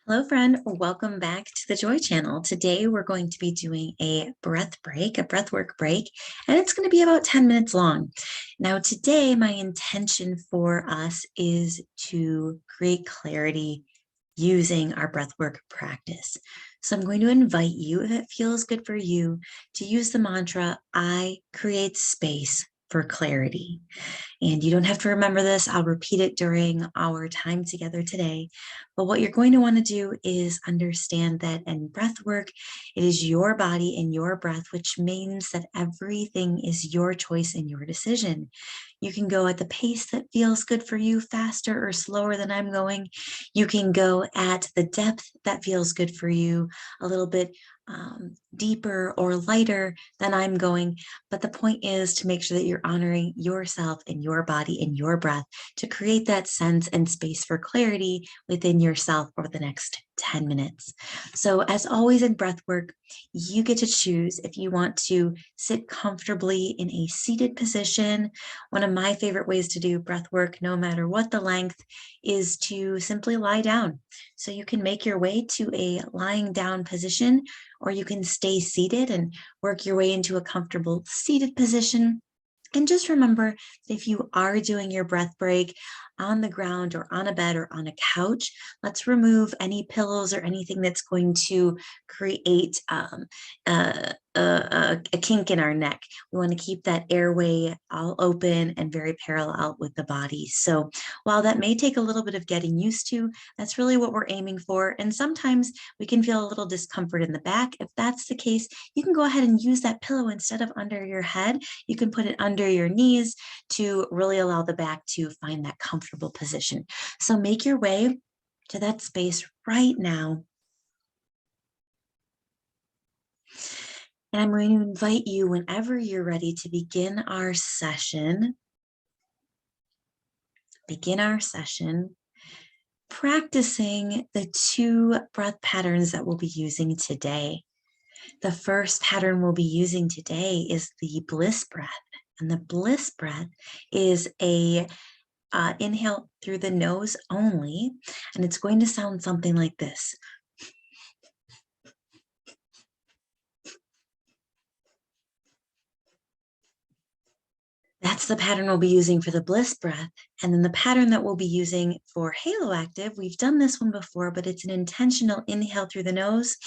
Hello, friend. Welcome back to the Joy Channel. Today, we're going to be doing a breath break, a breathwork break, and it's going to be about 10 minutes long. Now, today, my intention for us is to create clarity using our breathwork practice. So, I'm going to invite you, if it feels good for you, to use the mantra, I create space for clarity. And you don't have to remember this. I'll repeat it during our time together today. But what you're going to want to do is understand that in breath work, it is your body and your breath, which means that everything is your choice and your decision. You can go at the pace that feels good for you, faster or slower than I'm going. You can go at the depth that feels good for you, a little bit deeper or lighter than I'm going. But the point is to make sure that you're honoring yourself and your body and your breath to create that sense and space for clarity within yourself over the next 10 minutes. So as always in breath work, you get to choose if you want to sit comfortably in a seated position. One of my favorite ways to do breath work, no matter what the length, is to simply lie down. So you can make your way to a lying down position, or you can stay seated and work your way into a comfortable seated position. And just remember that if you are doing your breath break on the ground or on a bed or on a couch, let's remove any pillows or anything that's going to create a kink in our neck. We want to keep that airway all open and very parallel with the body. So while that may take a little bit of getting used to, that's really what we're aiming for. And sometimes we can feel a little discomfort in the back. If that's the case, you can go ahead and use that pillow instead of under your head. You can put it under your knees to really allow the back to find that comfortable position. So make your way to that space right now. And I'm going to invite you whenever you're ready to begin our session. Practicing the two breath patterns that we'll be using today. The first pattern we'll be using today is the bliss breath. And the bliss breath is a inhale through the nose only, and it's going to sound something like this. That's the pattern we'll be using for the bliss breath. And then the pattern that we'll be using for Halo Active, we've done this one before, but it's an intentional inhale through the nose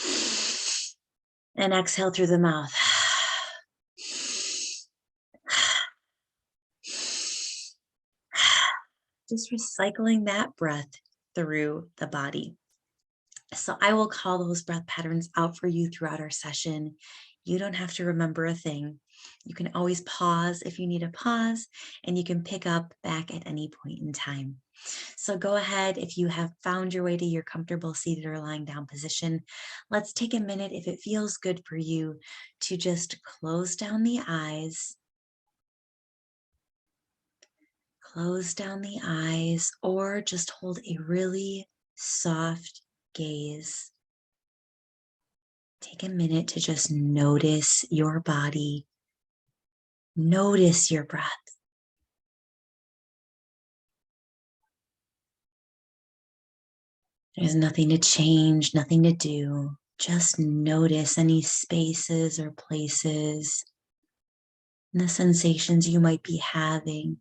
and exhale through the mouth. Just recycling that breath through the body. So I will call those breath patterns out for you throughout our session. You don't have to remember a thing. You can always pause if you need a pause, and you can pick up back at any point in time. So go ahead, if you have found your way to your comfortable seated or lying down position, let's take a minute, if it feels good for you, to just close down the eyes. Close down the eyes, or just hold a really soft gaze. Take a minute to just notice your body. Notice your breath. There's nothing to change, nothing to do. Just notice any spaces or places and the sensations you might be having.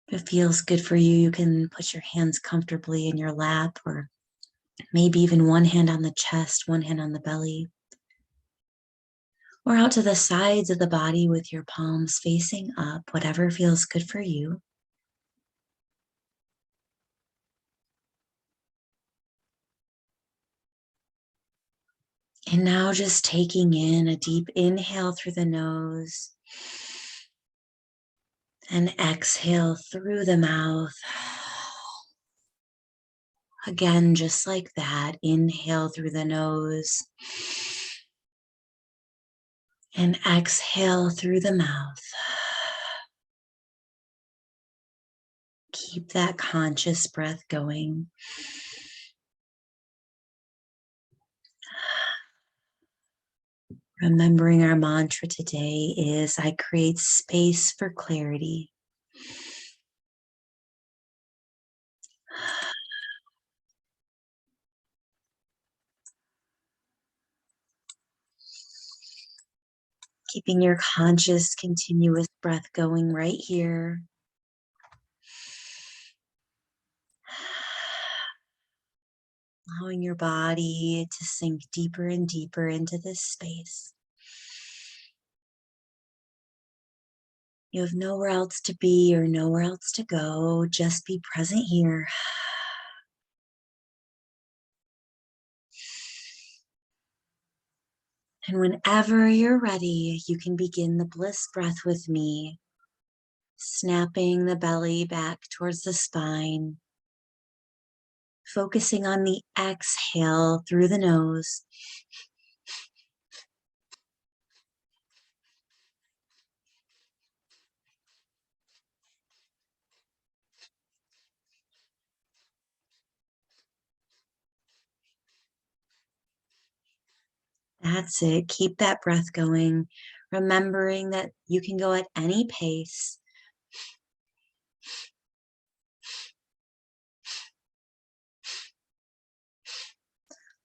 If it feels good for you, you can put your hands comfortably in your lap, or maybe even one hand on the chest, one hand on the belly, or out to the sides of the body with your palms facing up, whatever feels good for you. And now just taking in a deep inhale through the nose and exhale through the mouth. Again, just like that, inhale through the nose and exhale through the mouth. Keep that conscious breath going. Remembering our mantra today is, I create space for clarity. Keeping your conscious, continuous breath going right here. Allowing your body to sink deeper and deeper into this space. You have nowhere else to be or nowhere else to go. Just be present here. And whenever you're ready, you can begin the bliss breath with me, snapping the belly back towards the spine, focusing on the exhale through the nose. That's it. Keep that breath going, remembering that you can go at any pace.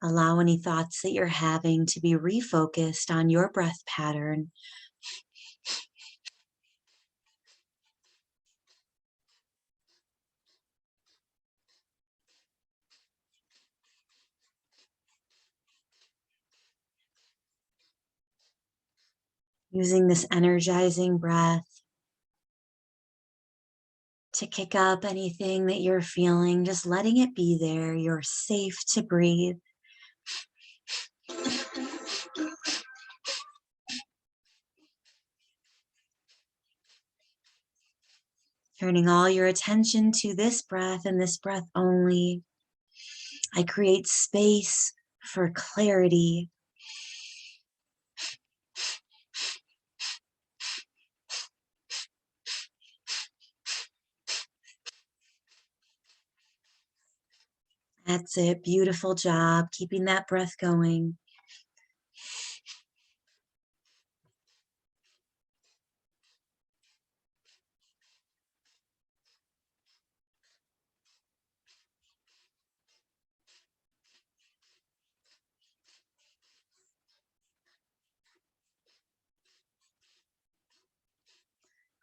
Allow any thoughts that you're having to be refocused on your breath pattern. Using this energizing breath to kick up anything that you're feeling, just letting it be there. You're safe to breathe. Turning all your attention to this breath and this breath only. I create space for clarity. That's it. Beautiful job keeping that breath going.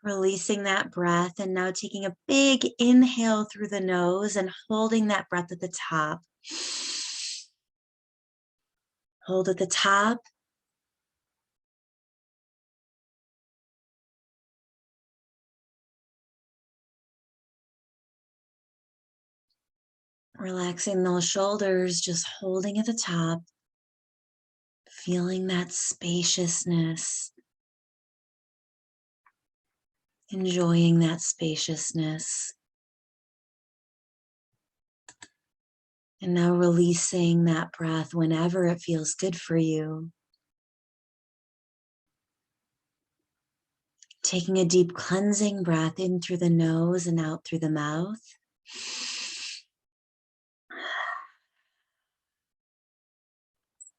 Releasing that breath and now taking a big inhale through the nose and holding that breath at the top. Hold at the top. Relaxing those shoulders, just holding at the top. Feeling that spaciousness. Enjoying that spaciousness. And now releasing that breath whenever it feels good for you. Taking a deep cleansing breath in through the nose and out through the mouth.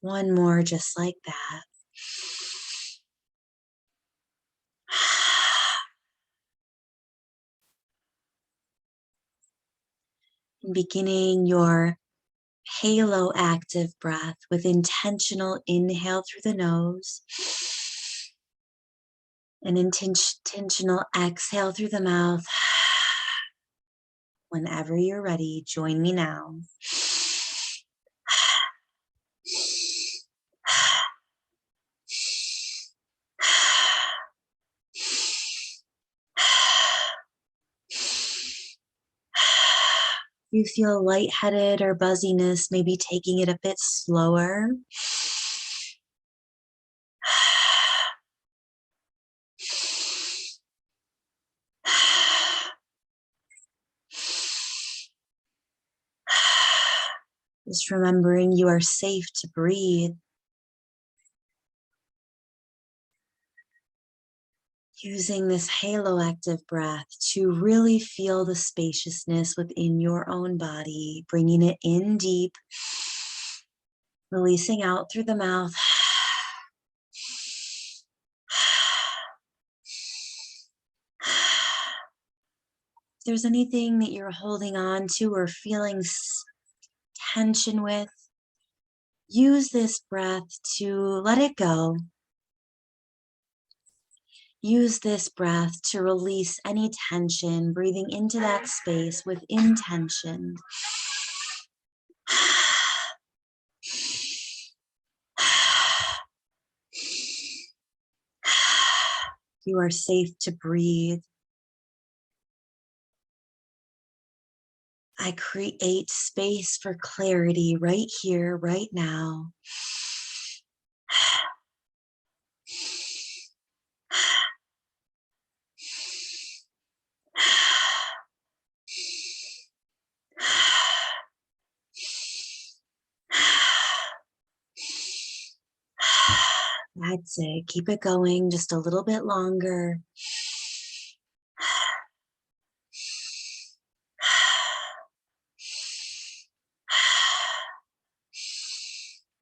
One more just like that. And beginning your halo active breath with intentional inhale through the nose and intentional exhale through the mouth. Whenever you're ready, join me now. You feel lightheaded or buzziness, maybe taking it a bit slower. Just remembering you are safe to breathe. Using this halo active breath to really feel the spaciousness within your own body, bringing it in deep, releasing out through the mouth. If there's anything that you're holding on to or feeling tension with, use this breath to let it go. use this breath to release any tension, breathing into that space with intention. You are safe to breathe. I create space for clarity right here, right now. That's it. Keep it going just a little bit longer.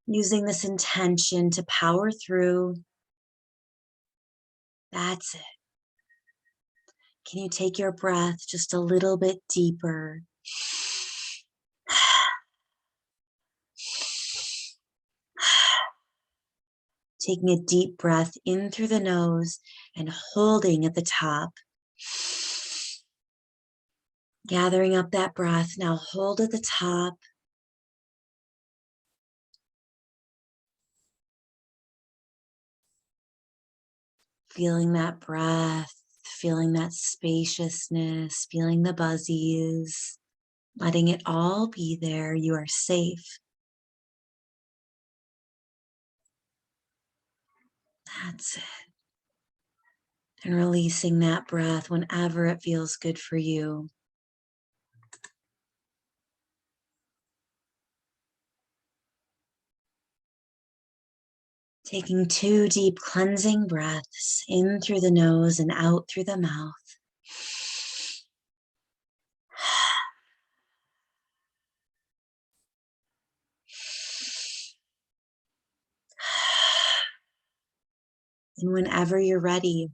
Using this intention to power through. That's it. Can you take your breath just a little bit deeper? Taking a deep breath in through the nose and holding at the top. Gathering up that breath, now hold at the top. Feeling that breath, feeling that spaciousness, feeling the buzzies, letting it all be there. You are safe. That's it. And releasing that breath whenever it feels good for you. Taking 2 deep cleansing breaths in through the nose and out through the mouth. And whenever you're ready,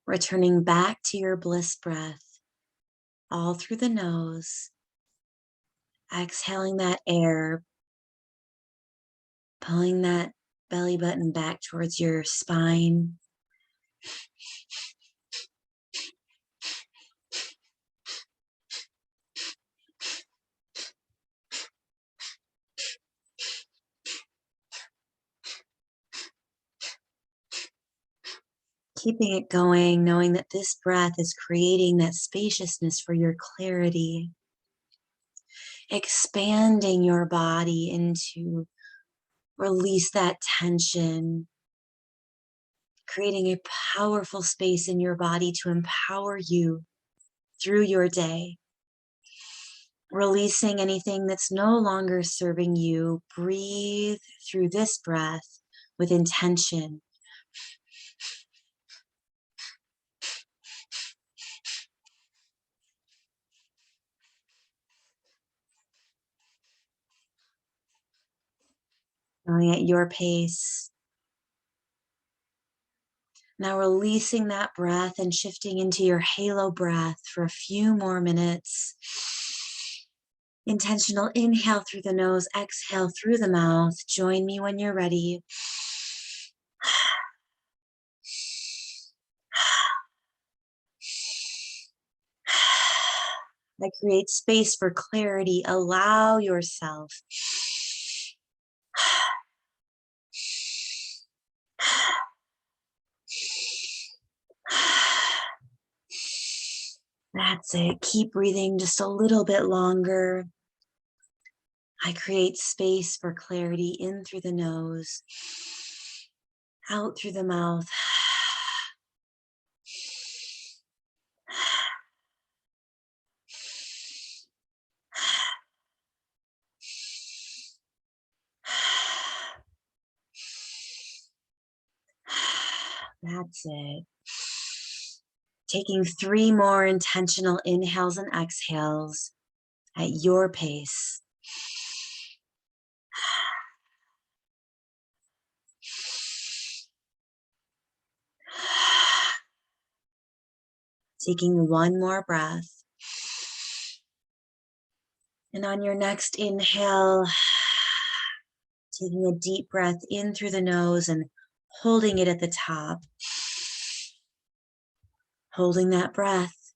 returning back to your bliss breath, all through the nose, exhaling that air, pulling that belly button back towards your spine. Keeping it going, knowing that this breath is creating that spaciousness for your clarity. Expanding your body into release that tension. Creating a powerful space in your body to empower you through your day. Releasing anything that's no longer serving you. Breathe through this breath with intention. Going at your pace. Now releasing that breath and shifting into your halo breath for a few more minutes. Intentional inhale through the nose, exhale through the mouth. Join me when you're ready. That creates space for clarity. Allow yourself That's it. Keep breathing just a little bit longer. I create space for clarity in through the nose, out through the mouth. That's it. Taking 3 more intentional inhales and exhales at your pace. Taking 1 more breath. And on your next inhale, taking a deep breath in through the nose and holding it at the top. Holding that breath.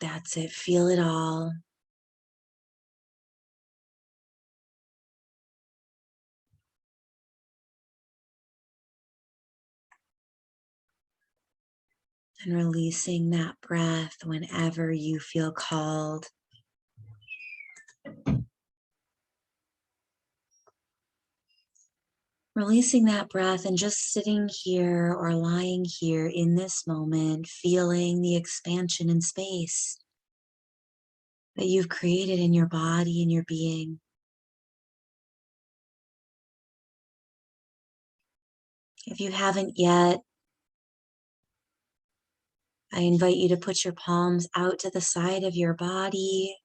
That's it. Feel it all. And releasing that breath whenever you feel called. Releasing that breath and just sitting here or lying here in this moment, feeling the expansion in space that you've created in your body and your being. If you haven't yet, I invite you to put your palms out to the side of your body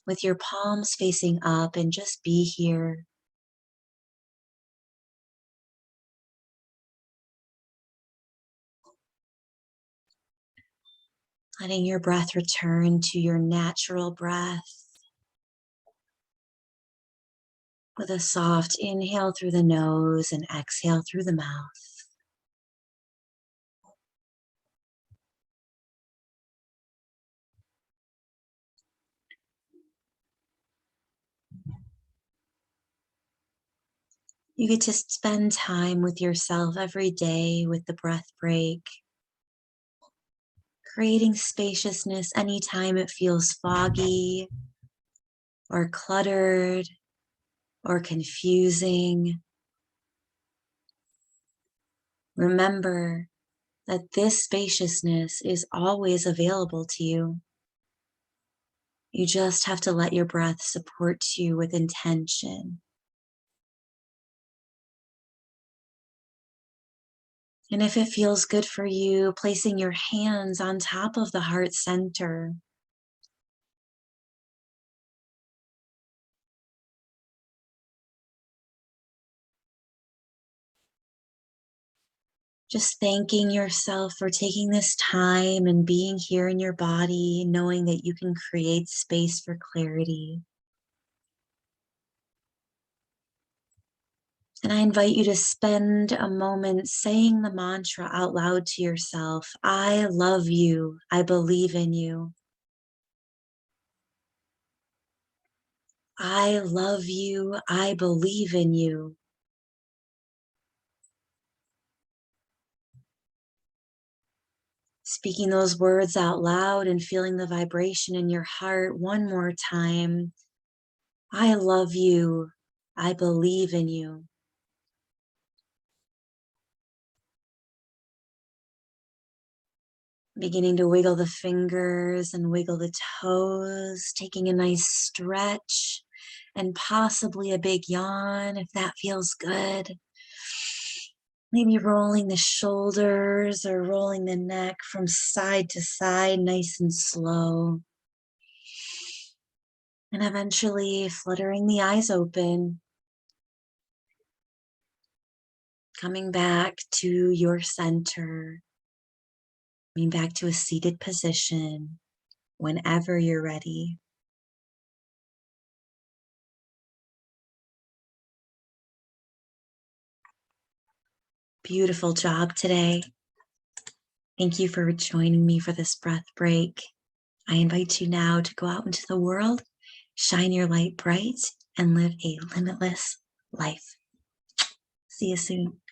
with your palms facing up and just be here. Letting your breath return to your natural breath with a soft inhale through the nose and exhale through the mouth. You get to spend time with yourself every day with the breath break, creating spaciousness anytime it feels foggy or cluttered or confusing. Remember that this spaciousness is always available to you. You just have to let your breath support you with intention. And if it feels good for you, placing your hands on top of the heart center. Just thanking yourself for taking this time and being here in your body, knowing that you can create space for clarity. And I invite you to spend a moment saying the mantra out loud to yourself. I love you. I believe in you. I love you. I believe in you. Speaking those words out loud and feeling the vibration in your heart one more time. I love you. I believe in you. Beginning to wiggle the fingers and wiggle the toes, taking a nice stretch and possibly a big yawn if that feels good. Maybe rolling the shoulders or rolling the neck from side to side, nice and slow. And eventually fluttering the eyes open. Coming back to your center. Coming back to a seated position whenever you're ready. Beautiful job today. Thank you for joining me for this breath break. I invite you now to go out into the world, shine your light bright, and live a limitless life. See you soon.